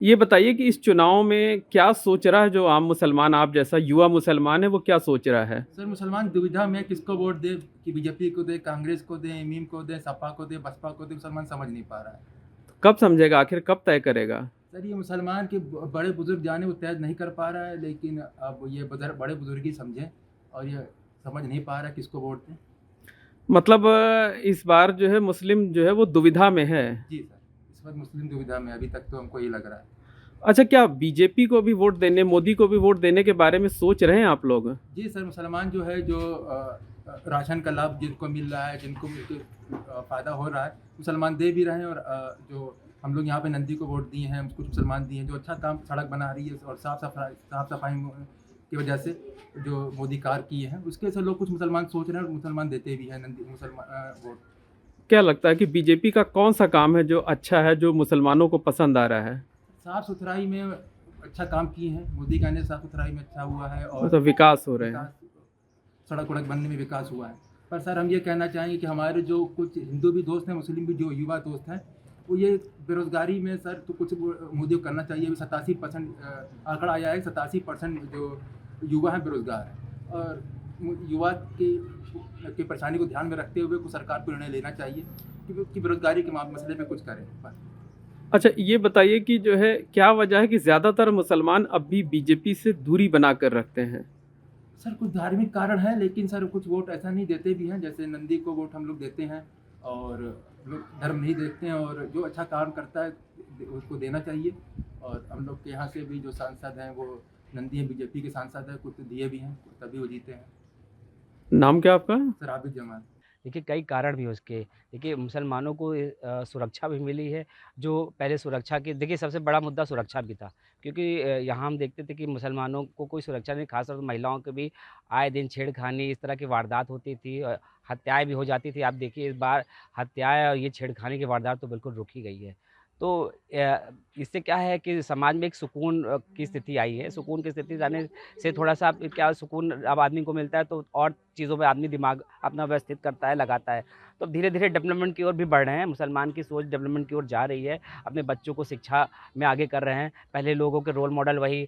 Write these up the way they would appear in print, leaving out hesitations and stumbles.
ये बताइए कि इस चुनाव में क्या सोच रहा है जो आम मुसलमान आप जैसा युवा मुसलमान है, वो क्या सोच रहा है? सर मुसलमान दुविधा में किसको वोट दे कि बीजेपी को दे, कांग्रेस को दे, मीम को दे, सपा को दे, बसपा को दे, मुसलमान समझ नहीं पा रहा है। कब समझेगा आखिर कब तय करेगा? सर ये मुसलमान के बड़े बुजुर्ग जाने वो तय नहीं कर पा रहा है, लेकिन अब ये बड़े बुजुर्ग ही समझें और ये समझ नहीं पा रहा है किसको वोट दें। मतलब इस बार जो है मुस्लिम जो है वो दुविधा में है। जी सर, इस वक्त मुस्लिम दुविधा में अभी तक तो हमको ये लग रहा है। अच्छा, क्या बीजेपी को भी वोट देने, मोदी को भी वोट देने के बारे में सोच रहे हैं आप लोग? जी सर, मुसलमान जो है जो राशन का लाभ जिनको मिल रहा है, जिनको फ़ायदा हो रहा है, मुसलमान दे भी रहे हैं। और जो हम लोग यहाँ पे नंदी को वोट दिए हैं, कुछ मुसलमान दिए हैं, जो अच्छा काम सड़क बना रही है और साफ़ सफाई की वजह से जो मोदी कार किए हैं, उसके से लोग कुछ मुसलमान सोच रहे हैं और मुसलमान देते भी हैं नंदी मुसलमान वोट। क्या लगता है कि बीजेपी का कौन सा काम है जो अच्छा है, जो मुसलमानों को पसंद आ रहा है? साफ़ सुथराई में अच्छा काम किए हैं मोदी का, ने साफ़ सुथराई में अच्छा हुआ है और मतलब विकास हो रहे हैं। विकास, सड़क वड़क बनने में विकास हुआ है। पर सर हम ये कहना चाहेंगे कि हमारे जो कुछ हिंदू भी दोस्त हैं, मुस्लिम भी जो युवा दोस्त हैं, वो ये बेरोज़गारी में सर तो कुछ मोदी को करना चाहिए। अभी 87% आंकड़ा आया है, 87% जो युवा हैं बेरोज़गार हैं। और युवा की परेशानी को ध्यान में रखते हुए कुछ सरकार को निर्णय लेना चाहिए कि बेरोज़गारी के मसले में कुछ करें। अच्छा, ये बताइए कि जो है क्या वजह है कि ज़्यादातर मुसलमान अब भी बीजेपी से दूरी बनाकर रखते हैं? सर कुछ धार्मिक कारण है, लेकिन सर कुछ वोट ऐसा नहीं देते भी हैं, जैसे नंदी को वोट हम लोग देते हैं और लोग धर्म नहीं देखते हैं, और जो अच्छा काम करता है उसको देना चाहिए। और हम लोग के यहाँ से भी जो सांसद हैं वो नंदी हैं, बीजेपी के सांसद हैं, कुछ दिए भी हैं, तभी वो जीते हैं। नाम क्या आपका? सर आबिद जमाल। देखिए, कई कारण भी हैं उसके। देखिए, मुसलमानों को सुरक्षा भी मिली है, जो पहले सुरक्षा की देखिए सबसे बड़ा मुद्दा सुरक्षा भी था। क्योंकि यहाँ हम देखते थे कि मुसलमानों को कोई सुरक्षा नहीं, ख़ासतौर पर महिलाओं के भी आए दिन छेड़खानी इस तरह की वारदात होती थी, हत्याएँ भी हो जाती थी। आप देखिए इस बार हत्याएँ और ये छेड़खानी की वारदात तो बिल्कुल रुक ही गई है। तो इससे क्या है कि समाज में एक सुकून की स्थिति आई है। सुकून की स्थिति आने से थोड़ा-सा अब क्या सुकून अब आदमी को मिलता है, तो और चीज़ों में आदमी दिमाग अपना व्यवस्थित करता है, लगाता है। तो धीरे-धीरे डेवलपमेंट की ओर भी बढ़ रहे हैं, मुसलमान की सोच डेवलपमेंट की ओर जा रही है, अपने बच्चों को शिक्षा में आगे कर रहे हैं। पहले लोगों के रोल मॉडल वही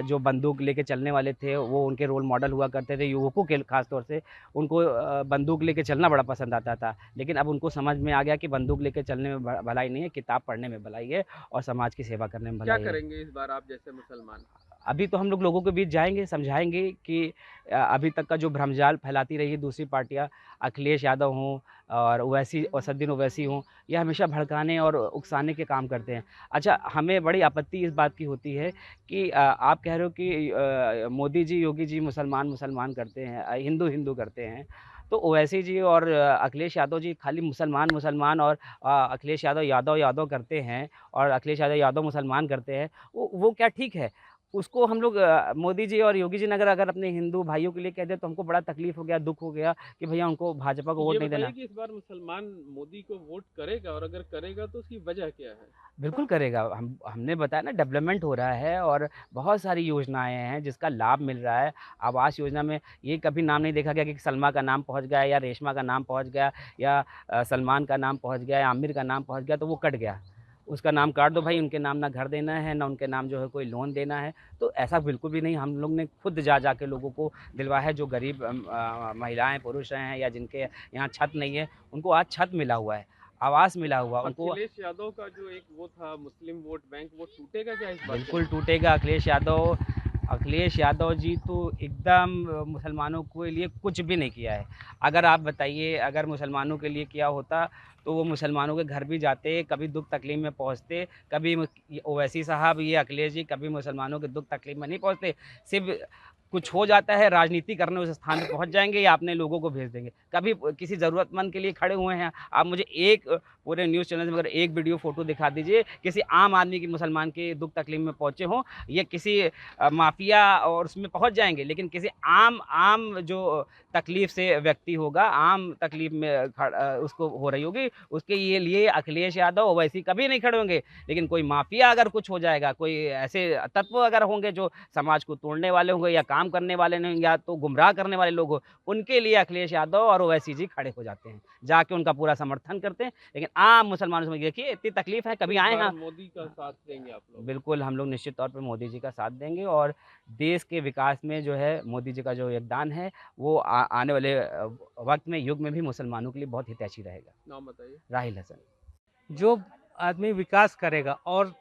जो बंदूक लेके चलने वाले थे, वो उनके रोल मॉडल हुआ करते थे। युवकों के ख़ास तौर से उनको बंदूक लेके चलना बड़ा पसंद आता था। लेकिन अब उनको समझ में आ गया कि बंदूक लेके चलने में भलाई नहीं है, किताब पढ़ने में भलाई है और समाज की सेवा करने में क्या भलाई है। करेंगे इस बार आप जैसे मुसलमान? अभी तो हम लोगों के बीच जाएँगे, समझाएँगे कि अभी तक का जो भ्रमजाल फैलाती रही है दूसरी पार्टियाँ, अखिलेश यादव हों और ओवैसी असदुद्दीन ओवैसी हों, ये हमेशा भड़काने और उकसाने के काम करते हैं। अच्छा, हमें बड़ी आपत्ति इस बात की होती है कि आप कह रहे हो कि मोदी जी, योगी जी मुसलमान करते हैं, हिंदू करते हैं। तो ओवैसी जी और अखिलेश यादव जी खाली मुसलमान और अखिलेश यादव करते हैं और अखिलेश यादव मुसलमान करते हैं, वो क्या ठीक है? उसको हम लोग मोदी जी और योगी जी ने अगर अगर अपने हिंदू भाइयों के लिए कह दें तो हमको बड़ा तकलीफ़ हो गया, दुःख हो गया कि भैया उनको भाजपा को ये वोट नहीं बताइए देना। कि इस बार मुसलमान मोदी को वोट करेगा और अगर करेगा तो उसकी वजह क्या है? बिल्कुल करेगा, हमने बताया ना डेवलपमेंट हो रहा है और बहुत सारी योजनाएँ हैं जिसका लाभ मिल रहा है। आवास योजना में ये कभी नाम नहीं देखा गया कि सलमा का नाम पहुँच गया या रेशमा का नाम पहुँच गया या सलमान का नाम पहुँच गया या आमिर का नाम पहुँच गया तो वो कट गया। उसका नाम काट दो भाई, उनके नाम ना घर देना है, ना उनके नाम जो है कोई लोन देना है। तो ऐसा बिल्कुल भी नहीं, हम लोग ने खुद जा के लोगों को दिलवाया है, जो गरीब महिलाएँ, पुरुष हैं या जिनके यहाँ छत नहीं है, उनको आज छत मिला हुआ है, आवास मिला हुआ, उनको अखिलेश यादव का जो एक वो था मुस्लिम वोट बैंक, वो टूटेगा क्या इस बार बिल्कुल चुनाव में? टूटेगा। अखिलेश यादव जी तो एकदम मुसलमानों के लिए कुछ भी नहीं किया है। अगर आप बताइए, अगर मुसलमानों के लिए किया होता तो वो मुसलमानों के घर भी जाते, कभी दुःख तकलीफ़ में पहुँचते, कभी ओवैसी साहब, ये अखिलेश जी कभी मुसलमानों के दुःख तकलीफ़ में नहीं पहुँचते। सिर्फ़ कुछ हो जाता है, राजनीति करने उस स्थान पे पहुँच जाएँगे या अपने लोगों को भेज देंगे। कभी किसी ज़रूरतमंद के लिए खड़े हुए हैं, आप मुझे एक पूरे न्यूज़ चैनल में अगर एक वीडियो फ़ोटो दिखा दीजिए, किसी आम आदमी की मुसलमान के दुःख तकलीफ़ में पहुँचे हों, या किसी माफ़िया और उसमें पहुँच जाएँगे, लेकिन किसी आम आम जो तकलीफ़ से व्यक्ति होगा, आम तकलीफ़ में उसको हो रही होगी, उसके ये लिए अखिलेश यादव ओवैसी कभी नहीं खड़े होंगे। लेकिन कोई माफ़िया अगर कुछ हो जाएगा, कोई ऐसे तत्व अगर होंगे जो समाज को तोड़ने वाले होंगे या काम करने वाले नहीं या तो गुमराह करने वाले लोग हों, उनके लिए अखिलेश यादव और ओवैसी जी खड़े हो जाते हैं। जाके उनका पूरा समर्थन करते हैं। लेकिन आम मुसलमानों से देखिए इतनी तकलीफ है, कभी इस आए बार हैं। मोदी का साथ देंगे आप लोग? बिल्कुल, हम लोग निश्चित तौर पे मोदी जी का साथ देंगे और देश के विकास में जो है मोदी जी का जो योगदान है वो आने वाले वक़्त में, युग में भी मुसलमानों के लिए बहुत हितैषी रहेगा। नाम बताइए। राहिल हसन। जो आदमी विकास करेगा और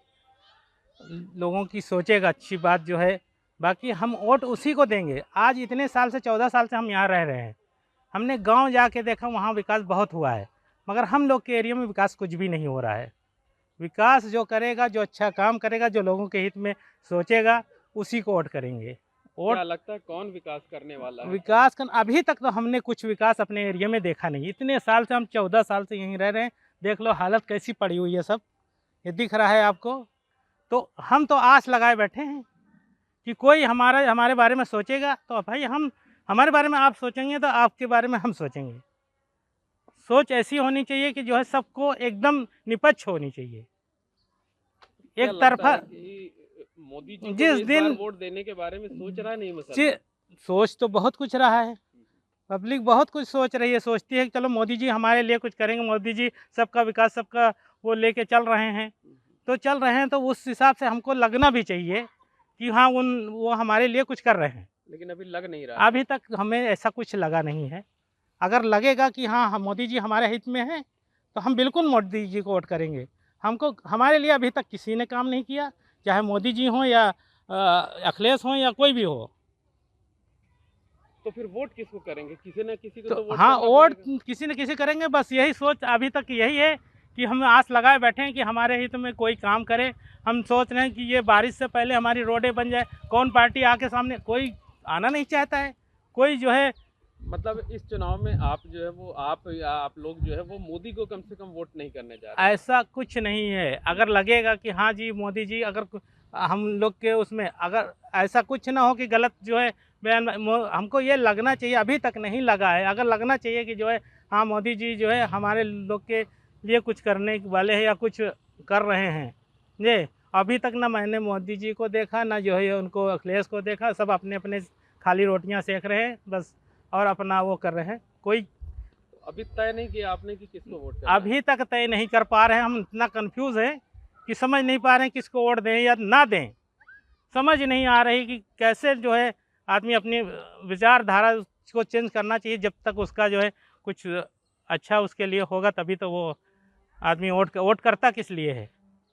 लोगों की सोचेगा अच्छी बात जो है, बाकी हम वोट उसी को देंगे। आज इतने साल से 14 साल से हम यहाँ रह रहे हैं, हमने गांव जाके देखा वहाँ विकास बहुत हुआ है, मगर हम लोग के एरिया में विकास कुछ भी नहीं हो रहा है। विकास जो करेगा, जो अच्छा काम करेगा, जो लोगों के हित में सोचेगा, उसी को वोट करेंगे। वोट क्या लगता है कौन विकास करने वाला है? विकास का अभी तक तो हमने कुछ विकास अपने एरिया में देखा नहीं। इतने साल से हम 14 साल से यहीं रह रहे हैं, देख लो हालत कैसी पड़ी हुई है, सब ये दिख रहा है आपको। तो हम तो आस लगाए बैठे हैं कि कोई हमारे बारे में सोचेगा, तो भाई हम हमारे बारे में आप सोचेंगे तो आपके बारे में हम सोचेंगे। सोच ऐसी होनी चाहिए कि जो है सबको एकदम निपक्ष होनी चाहिए, क्या एक लगता तरफा। है कि मोदी जी को जिस भी इस दिन बार वोट देने के बारे में सोच रहा नहीं मुसलमान? सोच तो बहुत कुछ रहा है, पब्लिक बहुत कुछ सोच रही है, सोचती है कि चलो मोदी जी हमारे लिए कुछ करेंगे, मोदी जी सबका विकास सबका वो लेके चल रहे हैं, तो चल रहे हैं, तो उस हिसाब से हमको लगना भी चाहिए कि हाँ वो हमारे लिए कुछ कर रहे हैं। लेकिन अभी लग नहीं रहा है। अभी तक हमें ऐसा कुछ लगा नहीं है। अगर लगेगा कि हाँ मोदी जी हमारे हित में हैं, तो हम बिल्कुल मोदी जी को वोट करेंगे। हमको हमारे लिए अभी तक किसी ने काम नहीं किया, चाहे मोदी जी हों या अखिलेश हों या कोई भी हो। तो फिर वोट किसको करेंगे? किसी न किसी को तो तो वोट हाँ करना वोट पड़ेगा। किसी न किसी करेंगे, बस यही सोच अभी तक यही है कि हम आस लगाए बैठे हैं कि हमारे हित में कोई काम करे। हम सोच रहे हैं कि ये बारिश से पहले हमारी रोडें बन जाए। कौन पार्टी आके सामने, कोई आना नहीं चाहता है, कोई जो है। मतलब इस चुनाव में आप जो है वो आप या आप लोग जो है वो मोदी को कम से कम वोट नहीं करने जा रहे हैं। ऐसा कुछ नहीं है। अगर लगेगा कि हाँ जी मोदी जी, अगर हम लोग के उसमें अगर ऐसा कुछ ना हो कि गलत जो है बयान, हमको ये लगना चाहिए, अभी तक नहीं लगा है। अगर लगना चाहिए कि जो है हाँ मोदी जी जो है हमारे लोग के लिए कुछ करने वाले हैं या कुछ कर रहे हैं ये, अभी तक ना मैंने मोदी जी को देखा, ना जो है उनको अखिलेश को देखा। सब अपने अपने खाली रोटियां सेक रहे हैं बस, और अपना वो कर रहे हैं। कोई अभी तय नहीं किया आपने कि किसको वोट करना है? अभी तक तय नहीं कर पा रहे हैं। हम इतना कंफ्यूज हैं कि समझ नहीं पा रहे हैं किसको वोट दें या ना दें। समझ नहीं आ रही कि कैसे जो है आदमी अपनी विचारधारा को चेंज करना चाहिए। जब तक उसका जो है कुछ अच्छा उसके लिए होगा तभी तो वो आदमी वोट करता किस लिए है।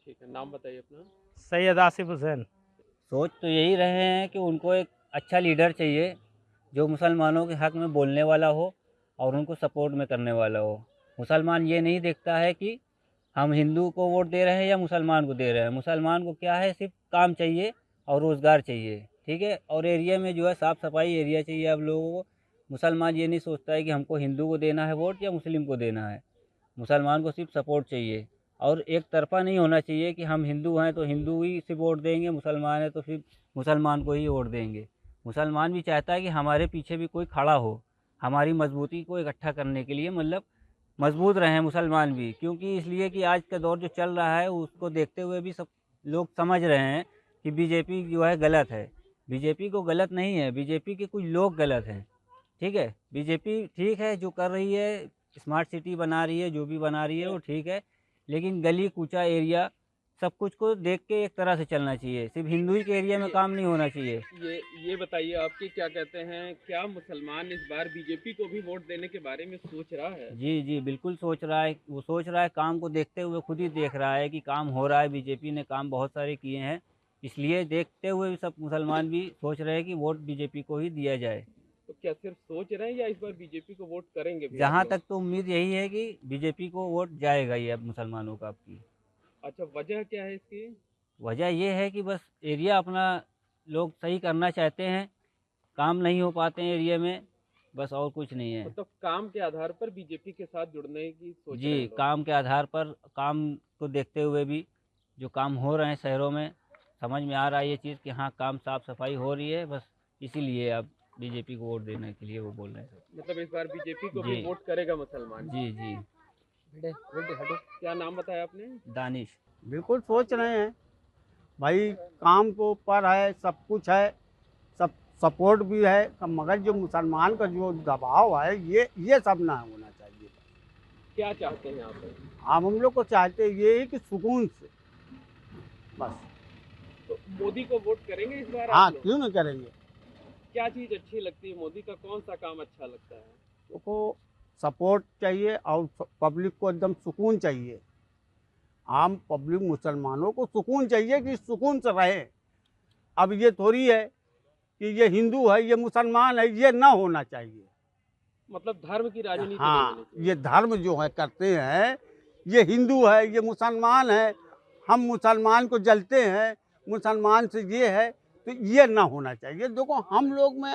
ठीक है, नाम बताइए अपना। सैयद आसिफ हुसैन। सोच तो यही रहे हैं कि उनको एक अच्छा लीडर चाहिए जो मुसलमानों के हक़ में बोलने वाला हो और उनको सपोर्ट में करने वाला हो। मुसलमान ये नहीं देखता है कि हम हिंदू को वोट दे रहे हैं या मुसलमान को दे रहे हैं। मुसलमान को क्या है, सिर्फ काम चाहिए और रोज़गार चाहिए, ठीक है, और एरिया में जो है साफ़ सफाई एरिया चाहिए अब लोगों को। मुसलमान ये नहीं सोचता है कि हमको हिंदू को देना है वोट या मुस्लिम को देना है। मुसलमान को सिर्फ सपोर्ट चाहिए और एक तरफ़ा नहीं होना चाहिए कि हम हिंदू हैं तो हिंदू ही सिर्फ वोट देंगे, मुसलमान है तो सिर्फ मुसलमान को ही वोट देंगे। मुसलमान भी चाहता है कि हमारे पीछे भी कोई खड़ा हो, हमारी मजबूती को इकट्ठा करने के लिए, मतलब मजबूत रहें मुसलमान भी। क्योंकि इसलिए कि आज का दौर जो चल रहा है उसको देखते हुए भी सब लोग समझ रहे हैं कि बीजेपी जो है गलत है। बीजेपी को गलत नहीं है, बीजेपी के कुछ लोग गलत हैं, ठीक है। बीजेपी ठीक है जो कर रही है, स्मार्ट सिटी बना रही है, जो भी बना रही है वो ठीक है, लेकिन गली कूचा एरिया सब कुछ को देख के एक तरह से चलना चाहिए। सिर्फ हिंदू ही के एरिया में काम नहीं होना चाहिए। ये बताइए आपके क्या कहते हैं, क्या मुसलमान इस बार बीजेपी को भी वोट देने के बारे में सोच रहा है? जी जी बिल्कुल सोच रहा है। वो सोच रहा है, काम को देखते हुए खुद ही देख रहा है कि काम हो रहा है। बीजेपी ने काम बहुत सारे किए हैं, इसलिए देखते हुए भी सब मुसलमान भी सोच रहे हैं कि वोट बीजेपी को ही दिया जाए। तो क्या सिर्फ सोच रहे हैं या इस बार बीजेपी को वोट करेंगे भी आप जहाँ लोग? तक तो उम्मीद यही है कि बीजेपी को वोट जाएगा ही अब मुसलमानों का आपकी। अच्छा, वजह क्या है इसकी? वजह ये है कि बस एरिया अपना लोग सही करना चाहते हैं, काम नहीं हो पाते हैं एरिया में, बस और कुछ नहीं है। मतलब काम के आधार पर बीजेपी के साथ जुड़ने की सोच रहे हैं जी लोग। काम के आधार पर, काम को देखते हुए भी जो काम हो रहे हैं शहरों में, समझ में आ रहा है ये चीज़ कि हाँ काम साफ़ सफाई हो रही है, बस इसीलिए अब बीजेपी को वोट देने के लिए वो बोल रहे हैं। मतलब इस बार बीजेपी को जी। भी वोट करेगा मुसलमान। जी जी। क्या नाम बताया आपने? दानिश। बिल्कुल सोच रहे हैं भाई, काम को ऊपर है, सब कुछ है, सब सपोर्ट भी है, मगर जो मुसलमान का जो दबाव है ये सब ना होना चाहिए। क्या चाहते हैं आप? हम लोग को चाहते ये है कि सुकून से बस। तो मोदी को वोट करेंगे इस बार हाँ, आप लोग? क्यों नहीं करेंगे। क्या चीज़ अच्छी लगती है मोदी का, कौन सा काम अच्छा लगता है? उनको सपोर्ट चाहिए और पब्लिक को एकदम सुकून चाहिए। आम पब्लिक मुसलमानों को सुकून चाहिए कि सुकून से रहे। अब ये थोड़ी है कि ये हिंदू है, ये मुसलमान है, ये ना होना चाहिए। मतलब धर्म की राजनीति नहीं हाँ, होनी चाहिए। ये धर्म जो है करते हैं, ये हिंदू है, ये मुसलमान है, हम मुसलमान को जलते हैं, मुसलमान से ये है, तो ये ना होना चाहिए। देखो हम लोग में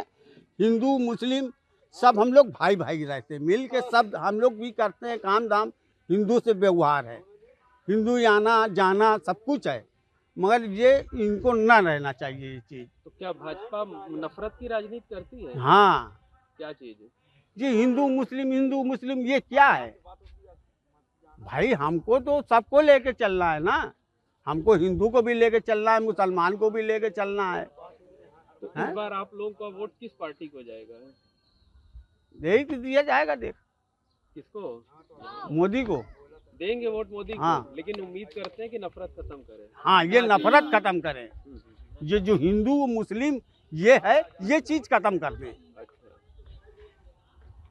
हिंदू मुस्लिम सब हम लोग भाई भाई रहते हैं, मिल के सब हम लोग भी करते हैं काम धाम। हिंदू से व्यवहार है, हिंदू आना जाना सब कुछ है, मगर ये इनको ना रहना चाहिए ये चीज़। तो क्या भाजपा नफरत की राजनीति करती है? हाँ, क्या चीज़ है? ये हिंदू मुस्लिम ये क्या है भाई? हमको तो सबको लेके चलना है ना, हमको हिंदू को भी लेके चलना है, मुसलमान को भी लेके चलना है। तो हैं? इस बार आप लोगों का वोट किस पार्टी को जाएगा? यही तो दिया जाएगा, देख किसको मोदी को। देंगे वोट? मोदी को। हाँ। लेकिन उम्मीद करते हैं कि नफरत खत्म करे। हाँ, ये नफरत खत्म करें, ये जो हिंदू मुस्लिम ये है, ये चीज़ खत्म कर दें। अच्छा।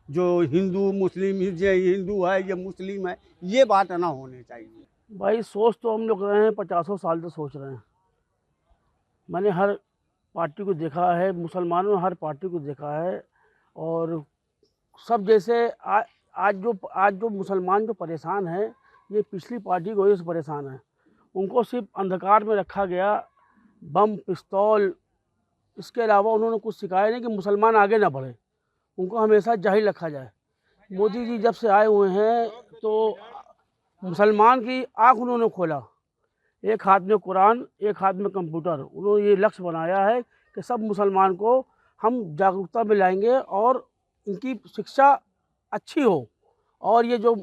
जो हिंदू मुस्लिम, ये हिंदू है ये मुस्लिम है, ये बात ना होनी चाहिए। भाई सोच तो हम लोग रहे हैं, 50 साल से सोच रहे हैं। मैंने हर पार्टी को देखा है, मुसलमानों ने हर पार्टी को देखा है, और सब जैसे आज जो मुसलमान जो परेशान हैं, ये पिछली पार्टी की वजह से परेशान हैं। उनको सिर्फ अंधकार में रखा गया, बम पिस्तौल, इसके अलावा उन्होंने कुछ सिखाया नहीं कि मुसलमान आगे ना बढ़े, उनको हमेशा जाहिल रखा जाए। मोदी जी जब से आए हुए हैं तो मुसलमान की आँख उन्होंने खोला। एक हाथ में कुरान, एक हाथ में कंप्यूटर। उन्होंने ये लक्ष्य बनाया है कि सब मुसलमान को हम जागरूकता में लाएंगे और इनकी शिक्षा अच्छी हो। और ये जो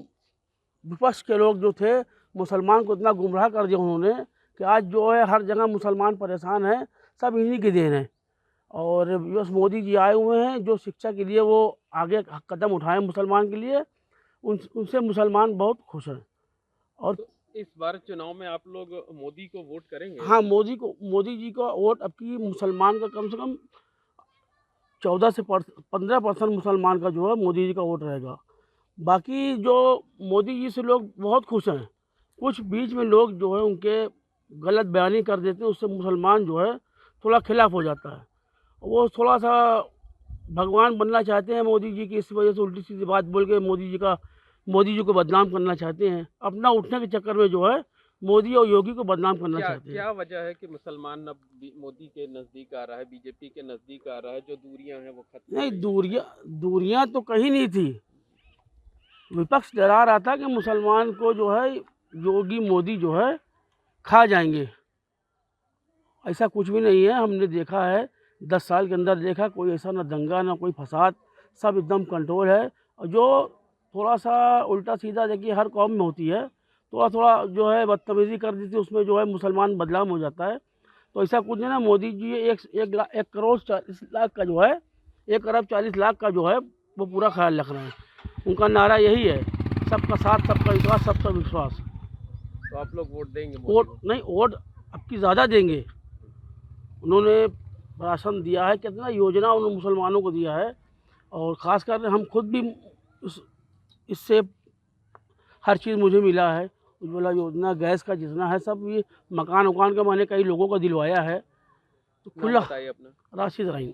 विपक्ष के लोग जो थे, मुसलमान को इतना गुमराह कर दिया उन्होंने कि आज जो है हर जगह मुसलमान परेशान हैं, सब इन्हीं की देन है। और बस मोदी जी आए हुए हैं, जो शिक्षा के लिए वो आगे कदम उठाए मुसलमान के लिए, उनसे मुसलमान बहुत खुश हैं। और तो इस बार चुनाव में आप लोग मोदी को वोट करेंगे? हाँ, मोदी जी का वोट अब की मुसलमान का कम से कम 14 से 15% मुसलमान का जो है मोदी जी का वोट रहेगा। बाकी जो मोदी जी से लोग बहुत खुश हैं, कुछ बीच में लोग जो है उनके गलत बयानी कर देते हैं, उससे मुसलमान जो है थोड़ा खिलाफ हो जाता है। वो थोड़ा सा भगवान बनना चाहते हैं मोदी जी की, इस वजह से उल्टी सीधी बात बोल के मोदी जी को बदनाम करना चाहते हैं। अपना उठने के चक्कर में जो है मोदी और योगी को बदनाम करना चाहते हैं। क्या वजह है कि मुसलमान अब मोदी के नज़दीक आ रहा है, बीजेपी के नज़दीक आ रहा है, जो दूरियां हैं वो खत्म हो नहीं, रही हैं? दूरियां तो कहीं नहीं थी। विपक्ष डरा रहा था कि मुसलमान को जो है योगी मोदी जो है खा जाएंगे। ऐसा कुछ भी नहीं है, हमने देखा है 10 साल के अंदर देखा, कोई ऐसा ना दंगा ना कोई फसाद, सब एकदम कंट्रोल है। और जो थोड़ा सा उल्टा सीधा देखिए हर कौम में होती है, थोड़ा जो है बदतमीज़ी कर दी थी, उसमें जो है मुसलमान बदनाम हो जाता है। तो ऐसा कुछ नहीं ना, मोदी जी 1 करोड़ 40 लाख का जो है 1 अरब 40 लाख का जो है वो पूरा ख्याल रख रहे हैं। उनका नारा यही है, सबका साथ सबका विश्वास सबका विश्वास। तो आप लोग वोट देंगे मोदी वोट को? नहीं, वोट अब की ज़्यादा देंगे। उन्होंने राशन दिया है, कितना योजना उन्होंने मुसलमानों को दिया है, और ख़ासकर हम खुद भी इससे हर चीज़ मुझे मिला है। उज्ज्वला योजना, गैस का जितना है सब, ये मकान वकान का मैंने कई लोगों को दिलवाया है। तो नाम खुला। बताइए अपना। राशिद रहीम।